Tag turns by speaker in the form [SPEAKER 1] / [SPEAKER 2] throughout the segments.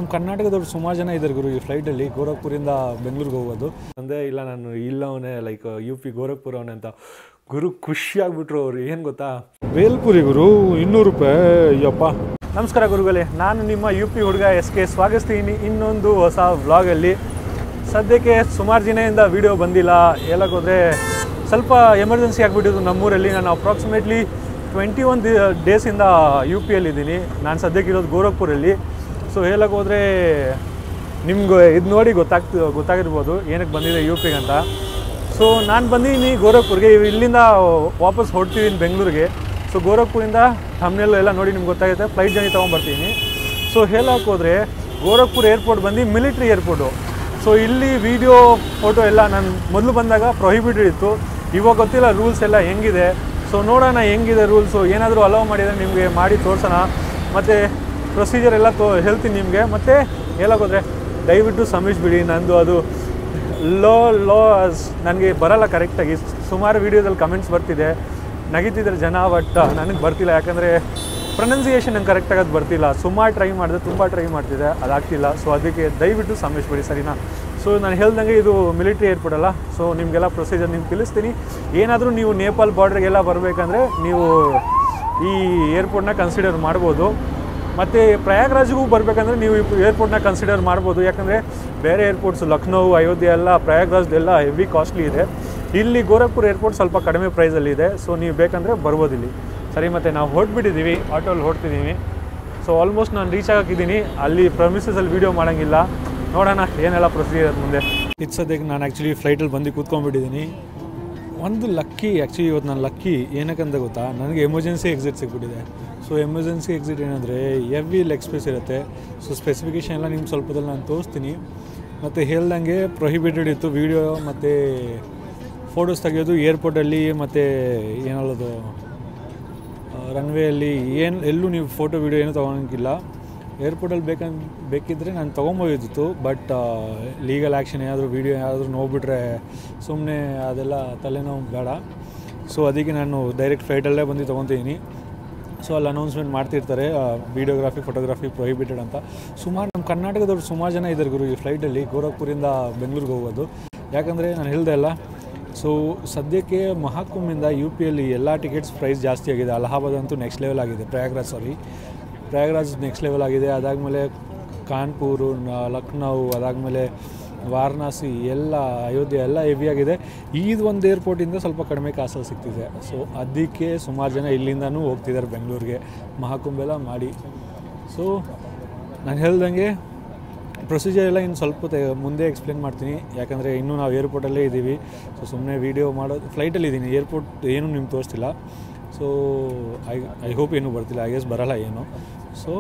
[SPEAKER 1] ನಮ್ಮ ಕರ್ನಾಟಕದವ್ರು ಸುಮಾರು ಜನ ಇದ್ದಾರೆ ಗುರು ಈ ಫ್ಲೈಟಲ್ಲಿ ಗೋರಖ್ಪುರಿಂದ ಬೆಂಗಳೂರಿಗೆ ಹೋಗೋದು ಅಂದರೆ ಇಲ್ಲ ನಾನು ಇಲ್ಲವನೇ ಲೈಕ್ UP ಗೋರಖ್ಪುರ ಅವನೇ ಅಂತ ಗುರು ಖುಷಿಯಾಗ್ಬಿಟ್ರು ಅವ್ರು ಏನು ಗೊತ್ತಾ ಬೇಲ್ಪುರಿ ಗುರು 200 ರೂಪಾಯಿ ಯಪ್ಪ. ನಮಸ್ಕಾರ ಗುರುಗಳೇ, ನಾನು ನಿಮ್ಮ UP ಹುಡುಗ SK ಸ್ವಾಗತಿಸ್ತೀನಿ ಇನ್ನೊಂದು ಹೊಸ ವ್ಲಾಗಲ್ಲಿ. ಸದ್ಯಕ್ಕೆ ಸುಮಾರು ದಿನದಿಂದ ವೀಡಿಯೋ ಬಂದಿಲ್ಲ, ಹೇಳೋಕ್ಕೋದ್ರೆ ಸ್ವಲ್ಪ ಎಮರ್ಜೆನ್ಸಿ ಆಗಿಬಿಟ್ಟಿದ್ದು ನಮ್ಮೂರಲ್ಲಿ. ನಾನು ಅಪ್ರಾಕ್ಸಿಮೇಟ್ಲಿ 21 ಡೇಸಿಂದ UPಯಲ್ಲಿದ್ದೀನಿ. ನಾನು ಸದ್ಯಕ್ಕಿರೋದು ಗೋರಖ್ಪುರಲ್ಲಿ. ಸೊ ಹೇಳೋಕ್ಕೋದ್ರೆ ನಿಮ್ಗೆ ಇದು ನೋಡಿ ಗೊತ್ತಾಗಿರ್ಬೋದು ಏನಕ್ಕೆ ಬಂದಿದೆ UPಗೆ ಅಂತ. ಸೊ ನಾನು ಬಂದಿದ್ದೀನಿ ಗೋರಖ್ಪುರ್ಗೆ, ಇಲ್ಲಿಂದ ವಾಪಸ್ ಹೊರಡ್ತಿದ್ದೀನಿ ಬೆಂಗಳೂರಿಗೆ. ಸೊ ಗೋರಖ್ಪುರಿಂದ ಥಂಬ್ನೇಲ್ ಎಲ್ಲ ನೋಡಿ ನಿಮ್ಗೆ ಗೊತ್ತಾಗುತ್ತೆ, ಫ್ಲೈಟ್ ಜರ್ನಿ ತೊಗೊಂಡ್ಬರ್ತೀನಿ. ಸೊ ಹೇಳೋಕ್ಕೋದ್ರೆ ಗೋರಖ್ಪುರ್ ಏರ್ಪೋರ್ಟ್ ಬಂದು ಮಿಲಿಟ್ರಿ ಏರ್ಪೋರ್ಟು. ಸೊ ಇಲ್ಲಿ ವೀಡಿಯೋ ಫೋಟೋ ಎಲ್ಲ ನಾನು ಮೊದಲು ಬಂದಾಗ ಪ್ರೊಹಿಬಿಟೆಡ್ ಇತ್ತು, ಇವಾಗ ಗೊತ್ತಿಲ್ಲ ರೂಲ್ಸ್ ಎಲ್ಲ ಹೆಂಗಿದೆ. ಸೊ ನೋಡೋಣ ಹೆಂಗಿದೆ ರೂಲ್ಸು, ಏನಾದರೂ ಅಲೌ ಮಾಡಿದರೆ ನಿಮಗೆ ಮಾಡಿ ತೋರಿಸೋಣ, ಮತ್ತು ಪ್ರೊಸೀಜರ್ ಎಲ್ಲ ಹೇಳ್ತೀನಿ ನಿಮಗೆ. ಮತ್ತು ಹೇಳೋಕ್ಕೋದ್ರೆ ದಯವಿಟ್ಟು ಕ್ಷಮಿಸ್ಬಿಡಿ, ನಂದು ಅದು ಲೋ ನನಗೆ ಬರಲ್ಲ ಕರೆಕ್ಟಾಗಿ. ಸುಮಾರು ವೀಡಿಯೋದಲ್ಲಿ ಕಮೆಂಟ್ಸ್ ಬರ್ತಿದೆ, ನಗಿತಿದ್ದಾರೆ ಜನ, ಬಟ್ ನನಗೆ ಬರ್ತಿಲ್ಲ, ಯಾಕಂದರೆ ಪ್ರೊನೌನ್ಸಿಯೇಷನ್ ನಂಗೆ ಕರೆಕ್ಟಾಗಿ ಅದು ಬರ್ತಿಲ್ಲ. ಸುಮಾರು ಟ್ರೈ ಮಾಡಿದೆ, ತುಂಬ ಟ್ರೈ ಮಾಡ್ತಿದ್ದೆ, ಅದಾಗ್ತಿಲ್ಲ. ಸೊ ಅದಕ್ಕೆ ದಯವಿಟ್ಟು ಕ್ಷಮಿಸ್ಬಿಡಿ, ಸರಿನಾ? ಸೊ ನಾನು ಹೇಳ್ದಂಗೆ ಇದು ಮಿಲಿಟ್ರಿ ಏರ್ಪೋರ್ಟ್ ಅಲ್ಲ. ಸೊ ನಿಮಗೆಲ್ಲ ಪ್ರೊಸೀಜರ್ ನಿಮ್ಗೆ ತಿಳಿಸ್ತೀನಿ. ಏನಾದರೂ ನೀವು ನೇಪಾಲ್ ಬಾರ್ಡ್ರಿಗೆಲ್ಲ ಬರಬೇಕಂದ್ರೆ ನೀವು ಈ ಏರ್ಪೋರ್ಟ್ನ ಕನ್ಸಿಡರ್ ಮಾಡ್ಬೋದು. ಮತ್ತು ಪ್ರಯಾಗ್ರಾಜ್ಗೂ ಬರಬೇಕಂದ್ರೆ ನೀವು ಏರ್ಪೋರ್ಟ್ನ ಕನ್ಸಿಡರ್ ಮಾಡ್ಬೋದು, ಯಾಕಂದರೆ ಬೇರೆ ಏರ್ಪೋರ್ಟ್ಸ್ ಲಕ್ನೋ, ಅಯೋಧ್ಯೆ ಎಲ್ಲ ಪ್ರಯಾಗ್ರಾಜ್ದೆಲ್ಲ ಹೆವಿ ಕಾಸ್ಟ್ಲಿ ಇದೆ. ಇಲ್ಲಿ ಗೋರಖ್ಪುರ್ ಏರ್ಪೋರ್ಟ್ ಸ್ವಲ್ಪ ಕಡಿಮೆ ಪ್ರೈಸಲ್ಲಿದೆ. ಸೊ ನೀವು ಬೇಕಂದರೆ ಬರ್ಬೋದು ಇಲ್ಲಿ, ಸರಿ? ಮತ್ತು ನಾವು ಹೊರಟ್ಬಿಟ್ಟಿದ್ದೀವಿ, ಆಟೋಲ್ಲಿ ಹೊರಡ್ತಿದ್ದೀವಿ. ಸೊ ಆಲ್ಮೋಸ್ಟ್ ನಾನು ರೀಚ್ ಆಗಿದ್ದೀನಿ. ಅಲ್ಲಿ ಪ್ರಮಿಸಸಲ್ಲಿ ವೀಡಿಯೋ ಮಾಡೋಂಗಿಲ್ಲ, ನೋಡೋಣ ಏನೆಲ್ಲ ಪ್ರೊಸೀಜರ್ ಮುಂದೆ. ಇದು ಸದ್ಯಕ್ಕೆ ನಾನು ಆ್ಯಕ್ಚುಲಿ ಫ್ಲೈಟಲ್ಲಿ ಬಂದು ಕೂತ್ಕೊಂಡ್ಬಿಟ್ಟಿದ್ದೀನಿ. ಒಂದು ಲಕ್ಕಿ, ಆ್ಯಕ್ಚುಲಿ ಇವತ್ತು ನಾನು ಲಕ್ಕಿ ಏನಕ್ಕಂತ ಗೊತ್ತಾ, ನನಗೆ ಎಮರ್ಜೆನ್ಸಿ ಎಕ್ಸಿಟ್ ಸಿಕ್ಬಿಟ್ಟಿದೆ. ಸೊ ಎಮರ್ಜೆನ್ಸಿ ಎಕ್ಸಿಟ್ ಏನಂದರೆ ಹೆವಿ ಲೆಗ್ ಸ್ಪೇಸ್ ಇರುತ್ತೆ. ಸೊ ಸ್ಪೆಸಿಫಿಕೇಷನ್ ಎಲ್ಲ ನಿಮ್ಗೆ ಸ್ವಲ್ಪದಲ್ಲಿ ನಾನು ತೋರಿಸ್ತೀನಿ. ಮತ್ತು ಹೇಳ್ದಂಗೆ ಪ್ರೊಹಿಬಿಟೆಡ್ ಇತ್ತು ವೀಡಿಯೋ ಮತ್ತು ಫೋಟೋಸ್ ತೆಗೆಯೋದು ಏರ್ಪೋರ್ಟಲ್ಲಿ, ಮತ್ತು ಏನಲ್ಲದು ರನ್ವೇಯಲ್ಲಿ ಎಲ್ಲೂ ನೀವು ಫೋಟೋ ವೀಡಿಯೋ ಏನೂ ತೊಗೊಳಂಗಿಲ್ಲ. ಏರ್ಪೋರ್ಟಲ್ಲಿ ಬೇಕಿದ್ದರೆ ನಾನು ತೊಗೊಂಬೋದಿತ್ತು, ಬಟ್ ಲೀಗಲ್ ಆ್ಯಕ್ಷನ್ ಏನಾದರೂ ವೀಡಿಯೋ ಏನಾದರೂ ನೋಡ್ಬಿಟ್ರೆ ಸುಮ್ಮನೆ ಅದೆಲ್ಲ ತಲೆನೋವು ಬೇಡ. ಸೊ ಅದಕ್ಕೆ ನಾನು ಡೈರೆಕ್ಟ್ ಫ್ಲೈಟಲ್ಲೇ ಬಂದು ತೊಗೊತಿದ್ದೀನಿ. ಸೊ ಅಲ್ಲಿ ಅನೌನ್ಸ್ಮೆಂಟ್ ಮಾಡ್ತಿರ್ತಾರೆ ವೀಡಿಯೋಗ್ರಾಫಿ, ಫೋಟೋಗ್ರಾಫಿ ಪ್ರೊಹಿಬಿಟೆಡ್ ಅಂತ. ಸುಮಾರು ನಮ್ಮ ಕರ್ನಾಟಕದವ್ರು ಸುಮಾರು ಜನ ಇದ್ದಾರೆ ಗುರು ಈ ಫ್ಲೈಟಲ್ಲಿ ಗೋರಖ್ಪುರಿಂದ ಬೆಂಗಳೂರಿಗೆ ಹೋಗೋದು. ಯಾಕಂದರೆ ನಾನು ಹೇಳಿದೆ ಅಲ್ಲ, ಸೊ ಸದ್ಯಕ್ಕೆ ಮಹಾಕುಂಭಿಂದ UPಯಲ್ಲಿ ಎಲ್ಲ ಟಿಕೆಟ್ಸ್ ಪ್ರೈಸ್ ಜಾಸ್ತಿ ಆಗಿದೆ. ಅಲಹಾಬಾದ್ ಅಂತೂ ನೆಕ್ಸ್ಟ್ ಲೆವೆಲ್ ಆಗಿದೆ, ಪ್ರಯಾಗ್ರಾಜ್ ನೆಕ್ಸ್ಟ್ ಲೆವೆಲ್ ಆಗಿದೆ. ಅದಾದಮೇಲೆ ಕಾನ್ಪುರು, ಲಕ್ನೋ, ಅದಾದಮೇಲೆ ವಾರಣಾಸಿ ಎಲ್ಲ, ಅಯೋಧ್ಯೆ ಎಲ್ಲ ಹೆವಿ ಆಗಿದೆ. ಇದು ಒಂದು ಏರ್ಪೋರ್ಟಿಂದ ಸ್ವಲ್ಪ ಕಡಿಮೆ ಕಾಸಲ್ಲಿ ಸಿಗ್ತಿದೆ. ಸೊ ಅದಕ್ಕೆ ಸುಮಾರು ಜನ ಇಲ್ಲಿಂದನೂ ಹೋಗ್ತಿದ್ದಾರೆ ಬೆಂಗಳೂರಿಗೆ ಮಹಾಕುಂಭೆಲ್ಲ ಮಾಡಿ. ಸೊ ನಾನು ಹೇಳ್ದಂಗೆ ಪ್ರೊಸೀಜರ್ ಎಲ್ಲ ಇನ್ನು ಸ್ವಲ್ಪ ಮುಂದೆ ಎಕ್ಸ್ಪ್ಲೇನ್ ಮಾಡ್ತೀನಿ, ಯಾಕಂದರೆ ಇನ್ನೂ ನಾವು ಏರ್ಪೋರ್ಟಲ್ಲೇ ಇದ್ದೀವಿ. ಸೊ ಸುಮ್ಮನೆ ವೀಡಿಯೋ ಮಾಡೋದು, ಫ್ಲೈಟಲ್ಲಿದ್ದೀನಿ, ಏರ್ಪೋರ್ಟ್ ಏನೂ ನಿಮ್ಗೆ ತೋರಿಸ್ತಿಲ್ಲ. ಸೊ ಐ ಹೋಪ್ ಏನೂ ಬರ್ತಿಲ್ಲ, ಐ ಗೆಸ್ ಬರೋಲ್ಲ ಏನು. ಸೊ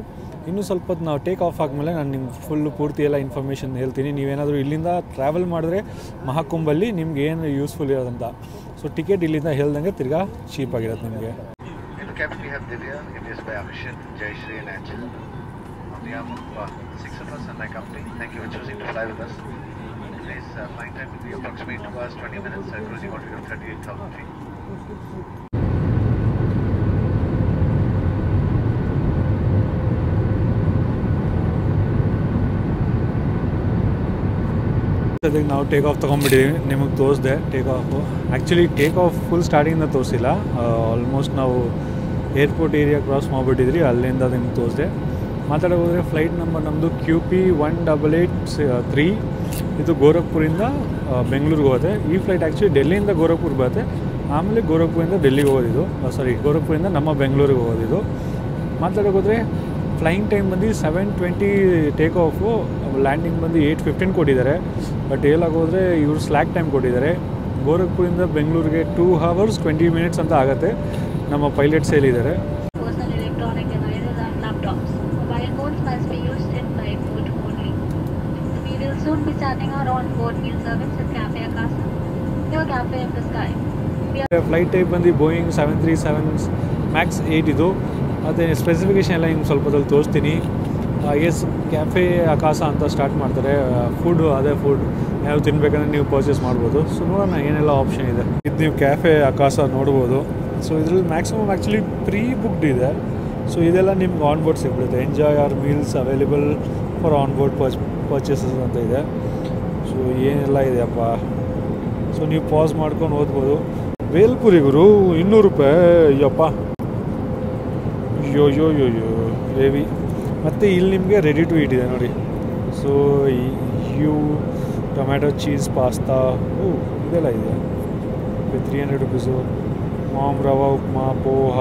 [SPEAKER 1] ಇನ್ನೂ ಸ್ವಲ್ಪ ಹೊತ್ತು ನಾವು ಟೇಕ್ ಆಫ್ ಆದಮೇಲೆ ನಾನು ನಿಮ್ಗೆ ಪೂರ್ತಿ ಎಲ್ಲ ಇನ್ಫಾರ್ಮೇಷನ್ ಹೇಳ್ತೀನಿ. ನೀವೇನಾದರೂ ಇಲ್ಲಿಂದ ಟ್ರಾವೆಲ್ ಮಾಡಿದ್ರೆ ಮಹಾಕುಂಭಲ್ಲಿ ನಿಮ್ಗೆ ಏನು ಯೂಸ್ಫುಲ್ ಇರೋದಂತ. ಸೊ ಟಿಕೆಟ್ ಇಲ್ಲಿಂದ ಹೇಳ್ದಂಗೆ ತಿರ್ಗಾ ಚೀಪಾಗಿರುತ್ತೆ ನಿಮಗೆ. ಅದಕ್ಕೆ ನಾವು ಟೇಕ್ ಆಫ್ ತೊಗೊಂಡ್ಬಿಟ್ಟಿದ್ದೀವಿ, ನಿಮಗೆ ತೋರಿಸ್ದೆ take off. Actually take off full ಸ್ಟಾರ್ಟಿಂಗಿಂದ ತೋರಿಸಿಲ್ಲ, ಆಲ್ಮೋಸ್ಟ್ ನಾವು ಏರ್ಪೋರ್ಟ್ ಏರಿಯಾ ಕ್ರಾಸ್ ಮಾಡಿಬಿಟ್ಟಿದ್ರಿ, ಅಲ್ಲಿಂದ ನಿಮ್ಗೆ ತೋರಿಸ್ದೆ. ಮಾತಾಡೋದ್ರೆ ಫ್ಲೈಟ್ ನಂಬರ್ ನಮ್ಮದು QP 1883. ಇದು ಗೋರಖ್ಪುರಿಂದ ಬೆಂಗಳೂರಿಗೆ ಹೋಗುತ್ತೆ. ಈ ಫ್ಲೈಟ್ ಆ್ಯಕ್ಚುಲಿ ಡೆಲ್ಲಿಯಿಂದ ಗೋರಖ್ಪುರ್ ಬರುತ್ತೆ, ಆಮೇಲೆ ಗೋರಖ್ಪುರಿಂದ ಡೆಲ್ಲಿಗೆ ಹೋಗೋದಿದು, ಗೋರಖ್ಪುರಿಂದ ನಮ್ಮ ಬೆಂಗಳೂರಿಗೆ ಹೋಗೋದಿದು. ಮಾತಾಡೋದ್ರೆ ಫ್ಲೈಯಿಂಗ್ ಟೈಮ್ ಬಂದು 7:20 ಟೇಕ್ ಆಫು, ಲ್ಯಾಂಡಿಂಗ್ ಬಂದು 8:15 ಕೊಟ್ಟಿದ್ದಾರೆ. ಬಟ್ ಹೇಳೋಕ್ಕೋದ್ರೆ ಇವರು ಸ್ಲ್ಯಾಕ್ ಟೈಮ್ ಕೊಟ್ಟಿದ್ದಾರೆ. ಗೋರಖ್ಪುರಿಂದ ಬೆಂಗಳೂರಿಗೆ 2 hours 20 minutes ಅಂತ ಆಗುತ್ತೆ. ನಮ್ಮ ಪೈಲಟ್ಸ್ ಹೇಳಿದ್ದಾರೆ. ಫ್ಲೈಟ್ ಟೈಪ್ ಬಂದು ಬೋಯಿಂಗ್ 737 MAX 8 ಇದು. ಮತ್ತು ಸ್ಪೆಸಿಫಿಕೇಷನ್ ಎಲ್ಲ ಹಿಂಗೆ ಸ್ವಲ್ಪದಲ್ಲಿ ತೋರಿಸ್ತೀನಿ. ಎಸ್ ಕ್ಯಾಫೆ ಆಕಾಶ ಅಂತ ಸ್ಟಾರ್ಟ್ ಮಾಡ್ತಾರೆ. ಅದೇ ಫುಡ್ ಏನಾದ್ರು ತಿನ್ಬೇಕಂದ್ರೆ ನೀವು ಪರ್ಚೇಸ್ ಮಾಡ್ಬೋದು. ಸೊ ನೋಡೋಣ ಏನೆಲ್ಲ ಆಪ್ಷನ್ ಇದೆ. ಇದು ನೀವು ಕ್ಯಾಫೆ ಆಕಾಶ ನೋಡ್ಬೋದು. ಸೊ ಇದರಲ್ಲಿ ಮ್ಯಾಕ್ಸಿಮಮ್ ಆ್ಯಕ್ಚುಲಿ ಪ್ರೀ ಬುಕ್ಡ್ ಇದೆ. ಸೊ ಇದೆಲ್ಲ ನಿಮ್ಗೆ ಆನ್ ಬೋರ್ಡ್ ಸಿಗ್ಬಿಡುತ್ತೆ. Enjoy our meals available for on board purchases ಅಂತ ಇದೆ. ಸೊ ಏನೆಲ್ಲ ಇದೆಯಪ್ಪ. ಸೊ ನೀವು ಪಾಸ್ ಮಾಡ್ಕೊಂಡು ಓದ್ಬೋದು. ಬೇಲ್ಪುರಿ ಗುರು 200 ರೂಪಾಯಿ. ಅಯ್ಯಪ್ಪ, ಯೋ ಹೆವಿ. ಮತ್ತು ಇಲ್ಲಿ ನಿಮಗೆ ರೆಡಿ ಟು ಈಟ್ ಇದೆ ನೋಡಿ. ಸೊ ಟೊಮ್ಯಾಟೊ ಚೀಸ್ ಪಾಸ್ತಾ ಇದೆಲ್ಲ ಇದೆ. 300 ರುಪೀಸು. ಮಾಮ್ ರವಾ ಉಪ್ಮಾ, ಪೋಹ,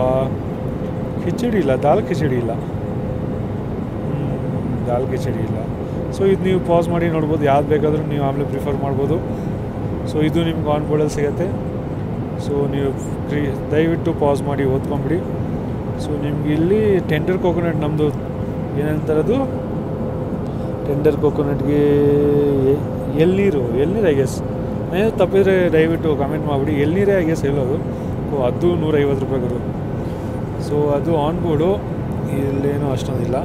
[SPEAKER 1] ಖಿಚಡಿ ಇಲ್ಲ, ದಾಲ್ ಖಿಚಡಿ ಇಲ್ಲ. ದಾಲ್ ಖಿಚಡಿ ಇಲ್ಲ. ಸೊ ಇದು ನೀವು ಪಾಸ್ ಮಾಡಿ ನೋಡ್ಬೋದು. ಯಾವ್ದು ಬೇಕಾದರೂ ನೀವು ಆಮೇಲೆ ಪ್ರಿಫರ್ ಮಾಡ್ಬೋದು. ಸೊ ಇದು ನಿಮ್ಗೆ ಆನ್ ಬೋರ್ಡಲ್ಲಿ ಸಿಗುತ್ತೆ. ಸೊ ನೀವು ದಯವಿಟ್ಟು ಪಾಸ್ ಮಾಡಿ ಓದ್ಕೊಂಬಿಡಿ. ಸೊ ನಿಮ್ಗೆ ಇಲ್ಲಿ ಟೆಂಡರ್ ಕೋಕೋನಟ್, ನಮ್ಮದು ಏನಂತಾರದು, ಟೆಂಡರ್ ಕೋಕೋನಟ್ಗೆ ಎಳ್ನೀರು ಐ ಗೆಸ್. ಏನಾದ್ರು ತಪ್ಪಿದರೆ ದಯವಿಟ್ಟು ಕಮೆಂಟ್ ಮಾಡಿಬಿಡಿ. ಎಳ್ನೀರೇ ಐ ಗೆಸ್ ಹೇಳೋದು. ಅದು 150 ರೂಪಾಯಿಗಳು. ಸೊ ಅದು ಆನ್ ಬೋರ್ಡು, ಇಲ್ಲೇನೂ ಅಷ್ಟೊಂದಿಲ್ಲ.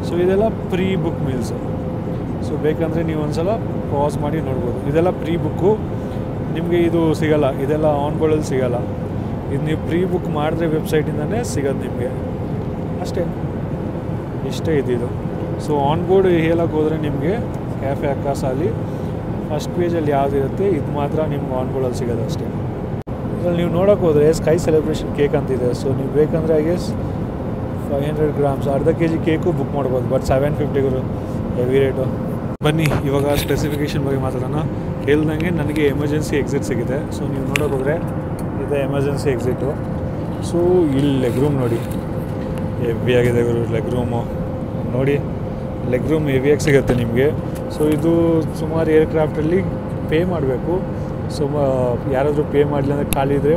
[SPEAKER 1] ಸೊ ಇದೆಲ್ಲ ಪ್ರೀ ಬುಕ್ ಮೀಲ್ಸು. ಸೊ ಬೇಕಂದರೆ ನೀವು ಒಂದು ಸಲ ಪಾಸ್ ಮಾಡಿ ನೋಡ್ಬೋದು. ಇದೆಲ್ಲ ಪ್ರೀ ಬುಕ್ಕು, ನಿಮಗೆ ಇದು ಸಿಗೋಲ್ಲ. ಇದೆಲ್ಲ ಆನ್ ಬೋರ್ಡಲ್ಲಿ ಸಿಗೋಲ್ಲ. ಇದು ನೀವು ಪ್ರೀ ಬುಕ್ ಮಾಡಿದ್ರೆ ವೆಬ್ಸೈಟಿಂದನೇ ಸಿಗೋದು ನಿಮಗೆ ಅಷ್ಟೇ. ಇಷ್ಟೇ ಇದ್ದಿದ್ದು. ಸೊ ಆನ್ ಬೋರ್ಡ್ ಹೇಳಕ್ಕೆ ಹೋದರೆ ನಿಮಗೆ ಕ್ಯಾಫೆ ಅಕ್ಕಾಸಲ್ಲಿ ಫಸ್ಟ್ ಪೇಜಲ್ಲಿ ಯಾವುದಿರುತ್ತೆ ಇದು ಮಾತ್ರ ನಿಮ್ಗೆ ಆನ್ ಬೋರ್ಡಲ್ಲಿ ಸಿಗೋದು ಅಷ್ಟೇ. ಇದರಲ್ಲಿ ನೀವು ನೋಡೋಕೆ ಹೋದರೆ ಸ್ಕೈ ಸೆಲೆಬ್ರೇಷನ್ ಕೇಕ್ ಅಂತಿದೆ. ಸೊ ನೀವು ಬೇಕಂದರೆ ಐ ಗೆಸ್ 500 ಗ್ರಾಮ್ಸ್ ಅರ್ಧ kg ಕೇಕು ಬುಕ್ ಮಾಡ್ಬೋದು. But 750 heavy rate. ಬನ್ನಿ ಇವಾಗ ಸ್ಪೆಸಿಫಿಕೇಷನ್ ಬಗ್ಗೆ ಮಾತಾಡೋಣ. ಹೇಳ್ದಂಗೆ ನನಗೆ ಎಮರ್ಜೆನ್ಸಿ ಎಕ್ಸಿಟ್ ಸಿಗಿದೆ. ಸೊ ನೀವು ನೋಡೋಕೆ ಹೋದರೆ ಇದೆ ಎಮರ್ಜೆನ್ಸಿ ಎಕ್ಸಿಟು. ಸೊ ಇಲ್ಲಿ ಲೆಗ್ ರೂಮ್ ನೋಡಿ, ಹೆವಿಯಾಗಿದೆ ಗುರು ಲೆಗ್ ರೂಮು. ನೋಡಿ ಲೆಗ್ ರೂಮ್ ಹೆವಿಯಾಗಿ ಸಿಗುತ್ತೆ ನಿಮಗೆ. ಸೊ ಇದು ಸುಮಾರು ಏರ್ಕ್ರಾಫ್ಟಲ್ಲಿ ಪೇ ಮಾಡಬೇಕು. ಸೊ ಯಾರಾದರೂ ಪೇ ಮಾಡಲಿ ಅಂದರೆ ಖಾಲಿ ಇದ್ದರೆ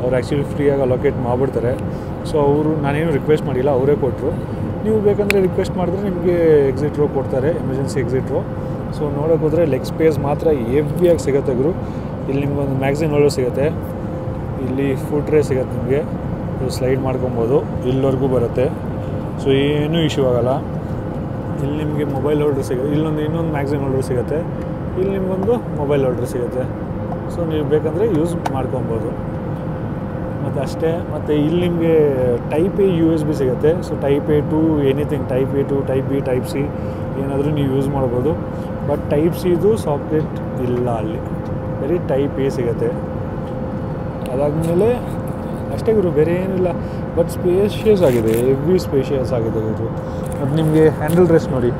[SPEAKER 1] ಅವ್ರು ಆ್ಯಕ್ಚುಲಿ ಫ್ರೀಯಾಗಿ ಅಲೋಕೇಟ್ ಮಾಡಿಬಿಡ್ತಾರೆ. ಸೊ ಅವರು ನಾನೇನು ರಿಕ್ವೆಸ್ಟ್ ಮಾಡಿಲ್ಲ, ಅವರೇ ಕೊಟ್ಟರು. ನೀವು ಬೇಕಂದರೆ ರಿಕ್ವೆಸ್ಟ್ ಮಾಡಿದ್ರೆ ನಿಮಗೆ ಎಕ್ಸಿಟ್ ರೋ ಕೊಡ್ತಾರೆ, ಎಮರ್ಜೆನ್ಸಿ ಎಕ್ಸಿಟ್ ರೋ. ಸೊ ನೋಡೋಕೆ ಹೋದರೆ ಲೆಗ್ ಸ್ಪೇಸ್ ಮಾತ್ರ ಹೆವಿಯಾಗಿ ಸಿಗುತ್ತೆ ಗುರು. ಇಲ್ಲಿ ನಿಮ್ಗೊಂದು ಮ್ಯಾಗ್ಝಿನ್ ಹೋಲ್ಡರ್ ಸಿಗುತ್ತೆ, ಇಲ್ಲಿ ಫುಡ್ ಟ್ರೇ ಸಿಗುತ್ತೆ ನಿಮಗೆ. ಸ್ಲೈಡ್ ಮಾಡ್ಕೊಬೋದು, ಇಲ್ಲಿವರೆಗೂ ಬರುತ್ತೆ. ಸೊ ಏನೂ ಇಶ್ಯೂ ಆಗೋಲ್ಲ. ಇಲ್ಲಿ ನಿಮಗೆ ಮೊಬೈಲ್ ಹೋಲ್ಡರ್ ಸಿಗುತ್ತೆ, ಇನ್ನೊಂದು ಮ್ಯಾಗ್ಝಿನ್ ಹೋಲ್ಡರ್ ಸಿಗುತ್ತೆ, ಇಲ್ಲಿ ನಿಮಗೊಂದು ಮೊಬೈಲ್ ಹೋಲ್ಡರ್ ಸಿಗುತ್ತೆ. ಸೊ ನೀವು ಬೇಕಂದರೆ ಯೂಸ್ ಮಾಡ್ಕೊಬೋದು. ಮತ್ತು ಅಷ್ಟೇ. ಮತ್ತು ಇಲ್ಲಿ ನಿಮಗೆ ಟೈಪ್ ಎ USB ಸಿಗುತ್ತೆ. So type A to anything, type A to type B type C ಏನಾದರೂ ನೀವು ಯೂಸ್ ಮಾಡ್ಬೋದು. ಬಟ್ ಟೈಪ್ ಸಿದು ಸಾಕೆಟ್ ಇಲ್ಲ ಅಲ್ಲಿ, ಬರೀ ಟೈಪ್ ಎ ಸಿಗುತ್ತೆ. ಅದಾದಮೇಲೆ ಅಷ್ಟೇ ಗುರು, ಬೇರೆ ಏನಿಲ್ಲ. ಬಟ್ ಸ್ಪೇಷಿಯಸ್ ಆಗಿದೆ, ಹೆವಿ ಸ್ಪೇಷಿಯಸ್ ಆಗಿದೆ ಗುರು. ಮತ್ತು ನಿಮಗೆ ಹ್ಯಾಂಡಲ್ ರೆಸ್ಟ್ ನೋಡಿ,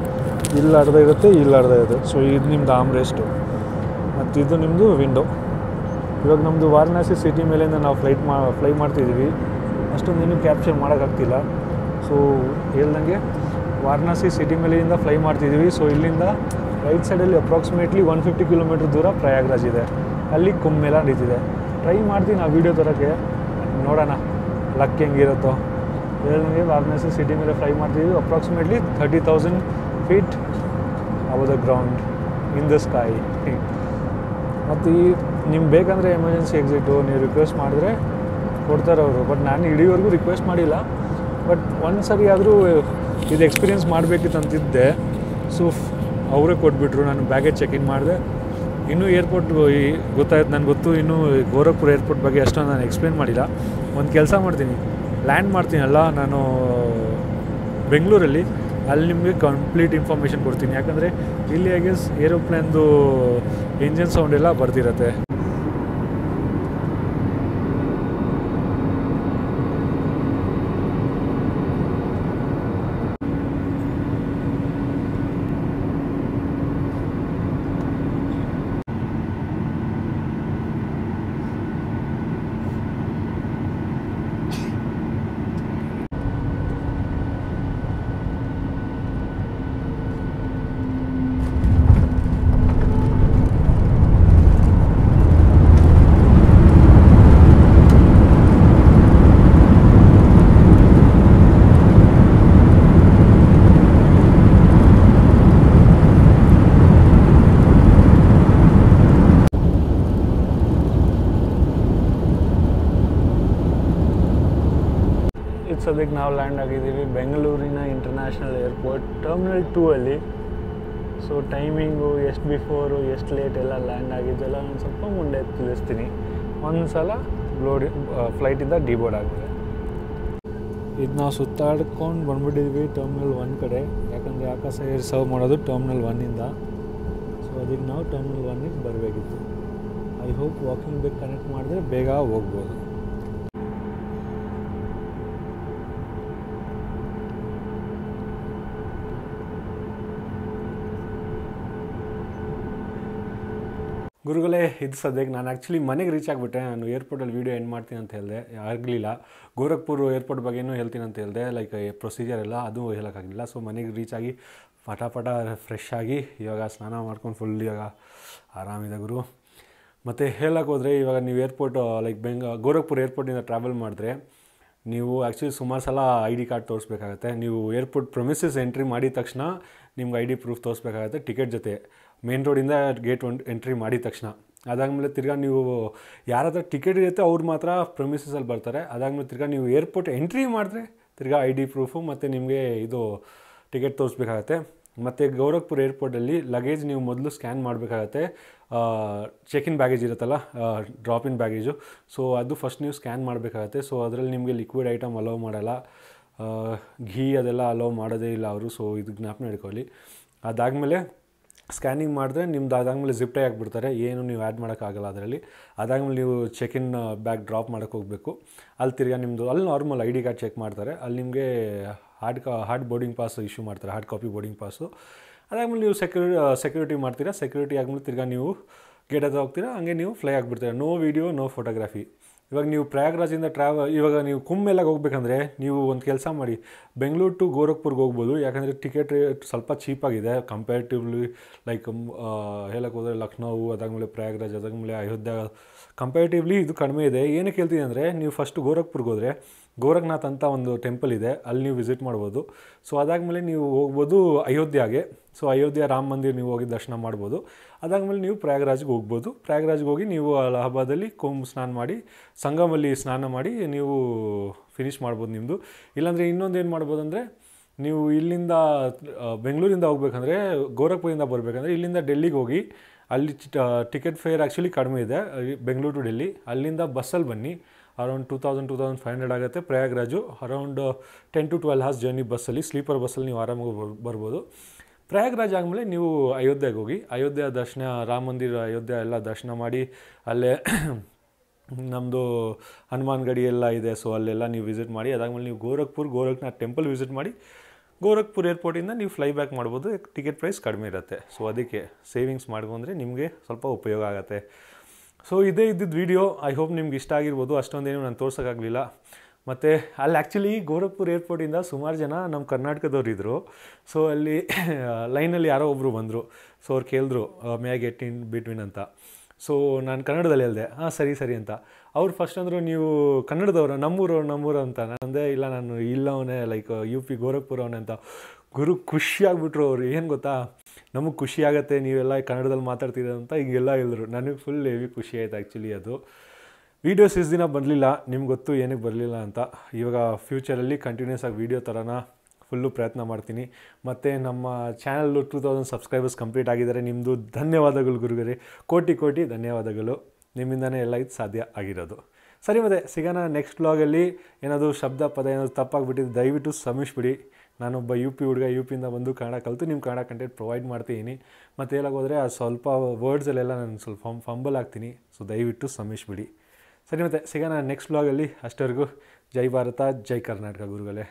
[SPEAKER 1] ಇಲ್ಲಿ ಅರ್ಧ ಇರುತ್ತೆ, ಇಲ್ಲಿ ಅರ್ಧ ಇರುತ್ತೆ. ಸೊ ಇದು ನಿಮ್ಮದು ಆರ್ಮ್ ರೆಸ್ಟು ಮತ್ತು ಇದು ನಿಮ್ಮದು ವಿಂಡೋ. ಇವಾಗ ನಮ್ಮದು ವಾರಣಾಸಿ ಸಿಟಿ ಮೇಲಿಂದ ನಾವು ಫ್ಲೈ ಮಾಡ್ತಿದ್ದೀವಿ. ಅಷ್ಟೊಂದು ಇನ್ನೂ ಕ್ಯಾಪ್ಚರ್ ಮಾಡೋಕ್ಕಾಗ್ತಿಲ್ಲ. ಸೊ ಹೇಳ್ದಂಗೆ ವಾರಣಾಸಿ ಸಿಟಿ ಮೇಲಿಂದ ಫ್ಲೈ ಮಾಡ್ತಿದ್ದೀವಿ. ಸೊ ಇಲ್ಲಿಂದ ರೈಟ್ ಸೈಡಲ್ಲಿ ಅಪ್ರಾಕ್ಸಿಮೇಟ್ಲಿ 150 ಕಿಲೋಮೀಟ್ರ್ ದೂರ ಪ್ರಯಾಗ್ರಾಜ್ ಇದೆ. ಅಲ್ಲಿ ಕುಂಭ ಮೇಳ ನಡೀತಿದೆ. ಟ್ರೈ ಮಾಡ್ತೀನಿ ಆ ವೀಡಿಯೋ ತರೋಕ್ಕೆ, ನೋಡೋಣ ಲಕ್ ಹೆಂಗಿರುತ್ತೋ. ಹೇಳ್ದಂಗೆ ವಾರಣಾಸಿ ಸಿಟಿ ಮೇಲೆ ಫ್ಲೈ ಮಾಡ್ತಿದ್ದೀವಿ. Approximately 30,000 feet above the ground in the sky. ಮತ್ತು ನಿಮ್ಗೆ ಬೇಕಂದರೆ ಎಮರ್ಜೆನ್ಸಿ ಎಕ್ಸಿಟು ನೀವು ರಿಕ್ವೆಸ್ಟ್ ಮಾಡಿದ್ರೆ ಕೊಡ್ತಾರೆ ಅವರು. ಬಟ್ ನಾನು ಇಡೀವರೆಗೂ ರಿಕ್ವೆಸ್ಟ್ ಮಾಡಿಲ್ಲ. ಬಟ್ ಒಂದು ಸರಿ ಆದರೂ ಇದು ಎಕ್ಸ್ಪೀರಿಯೆನ್ಸ್ ಮಾಡಬೇಕಿತ್ತು ಅಂತಿದ್ದೆ. ಸೊ ಅವರೇ ಕೊಟ್ಬಿಟ್ರು. ನಾನು ಬ್ಯಾಗೇಜ್ ಚೆಕ್ ಇನ್ ಮಾಡಿದೆ. ಇನ್ನೂ ಏರ್ಪೋರ್ಟ್ ಗೊತ್ತಾಯ್ತು ನನಗೆ ಗೊತ್ತು. ಇನ್ನೂ ಗೋರಖ್ಪುರ ಏರ್ಪೋರ್ಟ್ ಬಗ್ಗೆ ಅಷ್ಟೊಂದು ನಾನು ಎಕ್ಸ್ಪ್ಲೇನ್ ಮಾಡಿಲ್ಲ. ಒಂದು ಕೆಲಸ ಮಾಡ್ತೀನಿ, ಲ್ಯಾಂಡ್ ಮಾಡ್ತೀನಲ್ಲ ನಾನು ಬೆಂಗಳೂರಲ್ಲಿ, ಅಲ್ಲಿ ನಿಮಗೆ ಕಂಪ್ಲೀಟ್ ಇನ್ಫಾರ್ಮೇಷನ್ ಕೊಡ್ತೀನಿ. ಯಾಕಂದರೆ ಇಲ್ಲಿ ಐ ಗೆಸ್ ಏರೋಪ್ಲೇನ್ದು ಇಂಜಿನ್ ಸೌಂಡ್ ಎಲ್ಲ ಬರ್ತಿರತ್ತೆ. ಸದ್ಯಕ್ಕೆ ನಾವು ಲ್ಯಾಂಡ್ ಆಗಿದ್ದೀವಿ ಬೆಂಗಳೂರಿನ ಇಂಟರ್ನ್ಯಾಷನಲ್ ಏರ್ಪೋರ್ಟ್ ಟರ್ಮಿನಲ್ 2 ಅಲ್ಲಿ. ಸೊ ಟೈಮಿಂಗು ಎಷ್ಟು ಬಿಫೋರು ಎಷ್ಟು ಲೇಟ್ ಎಲ್ಲ ಲ್ಯಾಂಡ್ ಆಗಿದ್ದೆಲ್ಲ ನಾನು ಸ್ವಲ್ಪ ಮುಂದೆ ತಿಳಿಸ್ತೀನಿ. ಒಂದು ಸಲ ಫ್ಲೈಟಿಂದ ಡಿಬೋರ್ಡ್ ಆಗಿದೆ. ಇದು ನಾವು ಸುತ್ತಾಡ್ಕೊಂಡು ಬಂದ್ಬಿಟ್ಟಿದ್ವಿ ಟರ್ಮಿನಲ್ 1 ಕಡೆ. ಯಾಕಂದರೆ ಆಕಾಶ ಏರ್ ಸರ್ವ್ ಮಾಡೋದು ಟರ್ಮಿನಲ್ 1ಇಂದ. ಸೊ ಅದಕ್ಕೆ ನಾವು ಟರ್ಮಿನಲ್ 1ಗೆ ಬರಬೇಕಿತ್ತು. ಐ ಹೋಪ್ ವಾಕಿಂಗ್ ಬೇಗ ಕನೆಕ್ಟ್ ಮಾಡಿದ್ರೆ ಬೇಗ ಹೋಗ್ಬೋದು. ಗುರುಗಳೇ, ಇದು ಸದ್ಯಕ್ಕೆ ನಾನು ಆ್ಯಕ್ಚುಲಿ ಮನೆಗೆ ರೀಚ್ ಆಗಿಬಿಟ್ಟೆ. ನಾನು ಏರ್ಪೋರ್ಟಲ್ಲಿ ವೀಡಿಯೋ ಎಂಡ್ ಮಾಡ್ತೀನಿ ಅಂತ ಹೇಳಿದೆ, ಆಗಲಿಲ್ಲ. ಗೋರಖ್ಪುರ್ ಏರ್ಪೋರ್ಟ್ ಬಗ್ಗೆನೂ ಹೇಳ್ತೀನಿ ಅಂತ ಹೇಳಿದೆ, ಲೈಕ್ ಪ್ರೊಸೀಜರ್ ಎಲ್ಲ ಅದು ಹೇಳೋಕ್ಕಾಗಲಿಲ್ಲ. ಸೊ ಮನೆಗೆ ರೀಚ್ ಆಗಿ ಪಟ ಫ್ರೆಶ್ ಆಗಿ ಇವಾಗ ಸ್ನಾನ ಮಾಡ್ಕೊಂಡು ಫುಲ್ ಇವಾಗ ಆರಾಮಿದೆ ಗುರು. ಮತ್ತು ಹೇಳಕ್ಕೆ ಹೋದರೆ ಇವಾಗ ನೀವು ಏರ್ಪೋರ್ಟ್ ಲೈಕ್ ಗೋರಖ್ಪುರ್ ಏರ್ಪೋರ್ಟಿಂದ ಟ್ರಾವೆಲ್ ಮಾಡಿದ್ರೆ ನೀವು ಆ್ಯಕ್ಚುಲಿ ಸುಮಾರು ಸಲ ID ಕಾರ್ಡ್ ತೋರಿಸ್ಬೇಕಾಗತ್ತೆ. ನೀವು ಏರ್ಪೋರ್ಟ್ ಪ್ರೊಮಿಸಸ್ ಎಂಟ್ರಿ ಮಾಡಿದ ತಕ್ಷಣ ನಿಮ್ಗೆ ID ಪ್ರೂಫ್ ತೋರಿಸ್ಬೇಕಾಗತ್ತೆ ಟಿಕೆಟ್ ಜೊತೆ. ಮೇನ್ ರೋಡಿಂದ ಗೇಟ್ ಎಂಟ್ರಿ ಮಾಡಿದ ತಕ್ಷಣ ಅದಾದಮೇಲೆ ತಿರ್ಗಾ ನೀವು ಯಾರ ಹತ್ರ ಟಿಕೆಟ್ ಇರುತ್ತೆ ಅವ್ರು ಮಾತ್ರ ಪ್ರೊಮಿಸಸಲ್ಲಿ ಬರ್ತಾರೆ. ಅದಾದಮೇಲೆ ತಿರ್ಗಾ ನೀವು ಏರ್ಪೋರ್ಟ್ ಎಂಟ್ರಿ ಮಾಡಿದ್ರೆ ತಿರ್ಗಾ ID ಪ್ರೂಫು ಮತ್ತು ನಿಮಗೆ ಇದು ಟಿಕೆಟ್ ತೋರಿಸ್ಬೇಕಾಗತ್ತೆ. ಮತ್ತು ಗೋರಖ್ಪುರ್ ಏರ್ಪೋರ್ಟಲ್ಲಿ ಲಗೇಜ್ ನೀವು ಮೊದಲು ಸ್ಕ್ಯಾನ್ ಮಾಡಬೇಕಾಗತ್ತೆ. ಚೆಕ್ ಇನ್ ಬ್ಯಾಗೇಜ್ ಇರುತ್ತಲ್ಲ, ಡ್ರಾಪ್ ಇನ್ ಬ್ಯಾಗೇಜು. ಸೊ ಅದು ಫಸ್ಟ್ ನೀವು ಸ್ಕ್ಯಾನ್ ಮಾಡಬೇಕಾಗತ್ತೆ. ಸೊ ಅದರಲ್ಲಿ ನಿಮಗೆ ಲಿಕ್ವಿಡ್ ಐಟಮ್ ಅಲೋ ಮಾಡಲ್ಲ, ಘೀ ಅದೆಲ್ಲ ಅಲೋ ಮಾಡೋದೇ ಇಲ್ಲ ಅವರು. ಸೊ ಇದು ಜ್ಞಾಪನ ಇಟ್ಕೊಳ್ಳಿ. ಅದಾದಮೇಲೆ ಸ್ಕ್ಯಾನಿಂಗ್ ಮಾಡಿದ್ರೆ ನಿಮ್ದು ಅದಾದಮೇಲೆ ಜಿಪ್ ಟೈ ಆಗಿಬಿಡ್ತಾರೆ, ಏನು ನೀವು ಆ್ಯಡ್ ಮಾಡೋಕ್ಕಾಗಲ್ಲ ಅದರಲ್ಲಿ. ಅದಾದಮೇಲೆ ನೀವು ಚೆಕ್ ಇನ್ ಬ್ಯಾಗ್ ಡ್ರಾಪ್ ಮಾಡೋಕ್ಕೆ ಹೋಗಬೇಕು. ಅಲ್ಲಿ ತಿರ್ಗಾ ನಿಮ್ಮದು ಅಲ್ಲಿ ನಾರ್ಮಲ್ ID ಕಾರ್ಡ್ ಚೆಕ್ ಮಾಡ್ತಾರೆ. ಅಲ್ಲಿ ನಿಮಗೆ ಹಾರ್ಡ್ ಬೋರ್ಡಿಂಗ್ ಪಾಸ್ ಇಶ್ಯೂ ಮಾಡ್ತಾರೆ, ಹಾರ್ಡ್ ಕಾಪಿ ಬೋರ್ಡಿಂಗ್ ಪಾಸು. ಅದಾದಮೇಲೆ ನೀವು ಸೆಕ್ಯೂರಿಟಿ ಮಾಡ್ತೀರಾ. ಸೆಕ್ಯೂರಿಟಿ ಆದಮೇಲೆ ತಿರ್ಗಾ ನೀವು ಗೇಟ್ ಹತ್ರ ಹೋಗ್ತೀರಾ, ಹಂಗೆ ನೀವು ಫ್ಲೈ ಆಗಿಬಿಡ್ತೀರಾ. No video no photography. ಇವಾಗ ನೀವು ಪ್ರಯಾಗ್ರಾಜಿಂದ ಇವಾಗ ನೀವು ಕುಂಭಮೇಳಗೆ ಹೋಗ್ಬೇಕಂದ್ರೆ ನೀವು ಒಂದು ಕೆಲಸ ಮಾಡಿ, ಬೆಂಗಳೂರು ಟು ಗೋರಖ್ಪುರ್ಗೆ ಹೋಗ್ಬೋದು. ಯಾಕಂದರೆ ಟಿಕೆಟ್ ರೇಟ್ ಸ್ವಲ್ಪ ಚೀಪಾಗಿದೆ ಕಂಪೇರಿಟಿವ್ಲಿ. ಲೈಕ್ ಹೇಳಕ್ಕೆ ಹೋದರೆ ಲಕ್ನೋ, ಅದಾದಮೇಲೆ ಪ್ರಯಾಗ್ರಾಜ್, ಅದಾದಮೇಲೆ ಅಯೋಧ್ಯ ಕಂಪೇರಿಟಿವ್ಲಿ ಇದು ಕಡಿಮೆ ಇದೆ. ಏನಕ್ಕೆ ಹೇಳ್ತೀನಿ ಅಂದರೆ, ನೀವು ಫಸ್ಟು ಗೋರಖ್ಪುರ್ಗೆ ಹೋದರೆ ಗೋರಖ್ನಾಥ್ ಅಂತ ಒಂದು ಟೆಂಪಲ್ ಇದೆ, ಅಲ್ಲಿ ನೀವು ವಿಸಿಟ್ ಮಾಡ್ಬೋದು. ಸೊ ಅದಾದಮೇಲೆ ನೀವು ಹೋಗ್ಬೋದು ಅಯೋಧ್ಯೆಗೆ. ಸೊ ಅಯೋಧ್ಯೆ ರಾಮ ಮಂದಿರ ನೀವು ಹೋಗಿ ದರ್ಶನ ಮಾಡ್ಬೋದು. ಅದಾದಮೇಲೆ ನೀವು ಪ್ರಯಾಗ್ರಾಜ್ಗೆ ಹೋಗ್ಬೋದು. ಪ್ರಯಾಗ್ರಾಜ್ಗೆ ಹೋಗಿ ನೀವು ಅಲಹಾಬಾದಲ್ಲಿ ಕುಂಭ ಸ್ನಾನ ಮಾಡಿ, ಸಂಗಮಲ್ಲಿ ಸ್ನಾನ ಮಾಡಿ ನೀವು ಫಿನಿಷ್ ಮಾಡ್ಬೋದು ನಿಮ್ಮದು. ಇಲ್ಲಾಂದರೆ ಇನ್ನೊಂದು ಏನು ಮಾಡ್ಬೋದು ಅಂದರೆ, ನೀವು ಇಲ್ಲಿಂದ ಬೆಂಗಳೂರಿಂದ ಹೋಗ್ಬೇಕಂದ್ರೆ, ಗೋರಖ್ಪುರಿಂದ ಬರಬೇಕಂದ್ರೆ ಇಲ್ಲಿಂದ ಡೆಲ್ಲಿಗೆ ಹೋಗಿ, ಅಲ್ಲಿ ಟಿಕೆಟ್ ಫೇರ್ ಆ್ಯಕ್ಚುಲಿ ಕಡಿಮೆ ಇದೆ, ಬೆಂಗಳೂರು ಟು ಡೆಲ್ಲಿ. ಅಲ್ಲಿಂದ ಬಸ್ಸಲ್ಲಿ ಬನ್ನಿ, ಅರೌಂಡ್ 2500 ಆಗುತ್ತೆ. ಪ್ರಯಾಗ್ರಾಜು ಅರೌಂಡ್ 10 to 12 hours ಜರ್ನಿ ಬಸ್ಸಲ್ಲಿ, ಸ್ಲೀಪರ್ ಬಸ್ಸಲ್ಲಿ ನೀವು ಆರಾಮಾಗಿ ಬರ್ಬೋದು. ಪ್ರಯಾಗ್ರಾಜ್ ಆದಮೇಲೆ ನೀವು ಅಯೋಧ್ಯೆಗೆ ಹೋಗಿ, ಅಯೋಧ್ಯೆ ದರ್ಶನ, ರಾಮ ಮಂದಿರ ಅಯೋಧ್ಯೆ ಎಲ್ಲ ದರ್ಶನ ಮಾಡಿ, ಅಲ್ಲೇ ನಮ್ಮದು ಹನುಮಾನ್ ಗಡಿ ಎಲ್ಲ ಇದೆ. ಸೊ ಅಲ್ಲೆಲ್ಲ ನೀವು ವಿಸಿಟ್ ಮಾಡಿ, ಅದಾದಮೇಲೆ ನೀವು ಗೋರಖ್ನಾಥ್ ಟೆಂಪಲ್ ವಿಸಿಟ್ ಮಾಡಿ, ಗೋರಖ್ಪುರ್ ಏರ್ಪೋರ್ಟಿಂದ ನೀವು ಫ್ಲೈ ಬ್ಯಾಕ್ ಮಾಡ್ಬೋದು. ಟಿಕೆಟ್ ಪ್ರೈಸ್ ಕಡಿಮೆ ಇರುತ್ತೆ. ಸೊ ಅದಕ್ಕೆ ಸೇವಿಂಗ್ಸ್ ಮಾಡ್ಕೊಂಡ್ರೆ ನಿಮಗೆ ಸ್ವಲ್ಪ ಉಪಯೋಗ ಆಗುತ್ತೆ. ಸೊ ಇದೇ ಇದ್ದಿದ್ದು ವೀಡಿಯೋ. ಐ ಹೋಪ್ ನಿಮ್ಗೆ ಇಷ್ಟ ಆಗಿರ್ಬೋದು. ಅಷ್ಟೊಂದೇನು ನಾನು ತೋರ್ಸೋಕ್ಕಾಗಲಿಲ್ಲ. ಮತ್ತು ಅಲ್ಲಿ ಆ್ಯಕ್ಚುಲಿ ಗೋರಖ್ಪುರ್ ಏರ್ಪೋರ್ಟಿಂದ ಸುಮಾರು ಜನ ನಮ್ಮ ಕರ್ನಾಟಕದವ್ರು ಇದ್ದರು. ಸೊ ಅಲ್ಲಿ ಲೈನಲ್ಲಿ ಯಾರೋ ಒಬ್ಬರು ಬಂದರು. ಸೊ ಅವ್ರು ಕೇಳಿದ್ರು, may I get in between ಅಂತ. ಸೊ ನಾನು ಕನ್ನಡದಲ್ಲಿ ಹೇಳಿದೆ, ಹಾಂ ಸರಿ ಅಂತ. ಅವ್ರು ಫಸ್ಟ್ ಅಂದರು, ನೀವು ಕನ್ನಡದವ್ರು, ನಮ್ಮೂರು ಅಂತ. ನಾನು ಅಂದೆ, ಇಲ್ಲ ನಾನು ಇಲ್ಲವನೇ, ಲೈಕ್ UP ಗೋರಖ್ಪುರ ಅವನೇ ಅಂತ. ಗುರು ಖುಷಿಯಾಗ್ಬಿಟ್ರು ಅವರು. ಏನು ಗೊತ್ತಾ, ನಮಗೆ ಖುಷಿ ಆಗುತ್ತೆ ನೀವೆಲ್ಲ ಕನ್ನಡದಲ್ಲಿ ಮಾತಾಡ್ತಿದ್ದೀರ ಅಂತ ಹೀಗೆಲ್ಲ ಹೇಳಿದ್ರು. ನನಗೆ ಫುಲ್ ಹೆವಿ ಖುಷಿ ಆಯಿತು ಆ್ಯಕ್ಚುಲಿ. ಅದು ವೀಡಿಯೋಸ್ ಇಷ್ಟು ದಿನ ಬರಲಿಲ್ಲ, ನಿಮ್ಗೆ ಗೊತ್ತು ಏನಕ್ಕೆ ಬರಲಿಲ್ಲ ಅಂತ. ಇವಾಗ ಫ್ಯೂಚರಲ್ಲಿ ಕಂಟಿನ್ಯೂಸ್ ಆಗಿ ವೀಡಿಯೋ ಥರನ ಫುಲ್ಲು ಪ್ರಯತ್ನ ಮಾಡ್ತೀನಿ. ಮತ್ತು ನಮ್ಮ ಚಾನಲ್ಲು 2000 ಸಬ್ಸ್ಕ್ರೈಬರ್ಸ್ ಕಂಪ್ಲೀಟ್ ಆಗಿದ್ದಾರೆ. ನಿಮ್ಮದು ಧನ್ಯವಾದಗಳು ಗುರುಗರೇ, ಕೋಟಿ ಧನ್ಯವಾದಗಳು. ನಿಮ್ಮಿಂದನೇ ಎಲ್ಲ ಇದು ಸಾಧ್ಯ ಆಗಿರೋದು. ಸರಿ, ಮತ್ತೆ ಸಿಗೋಣ ನೆಕ್ಸ್ಟ್ ವ್ಲಾಗಲ್ಲಿ. ಏನಾದರೂ ಶಬ್ದ ಪದ ಏನಾದರೂ ತಪ್ಪಾಗಿಬಿಟ್ಟಿದ್ದು ದಯವಿಟ್ಟು ಕ್ಷಮಿಸ್ಬಿಡಿ. ನಾನೊಬ್ಬ UP ಹುಡುಗ, UPಯಿಂದ ಬಂದು ಕನ್ನಡ ಕಲಿತು ನಿಮ್ಮ ಕನ್ನಡ ಕಂಟೆಂಟ್ ಪ್ರೊವೈಡ್ ಮಾಡ್ತೀನಿ. ಮತ್ತು ಹೇಳೋಗೋದ್ರೆ ಆ ಸ್ವಲ್ಪ ವರ್ಡ್ಸಲ್ಲೆಲ್ಲ ನಾನು ಸ್ವಲ್ಪ ಫಂಬಲ್ ಆಗ್ತೀನಿ. ಸೊ ದಯವಿಟ್ಟು ಕ್ಷಮಿಸ್ಬಿಡಿ. ಸರಿ, ಮತ್ತೆ ಸಿಗೋಣ ನೆಕ್ಸ್ಟ್ ವ್ಲಾಗಲ್ಲಿ. ಅಷ್ಟವರೆಗೂ ಜೈ ಭಾರತ, ಜೈ ಕರ್ನಾಟಕ ಗುರುಗಳೇ.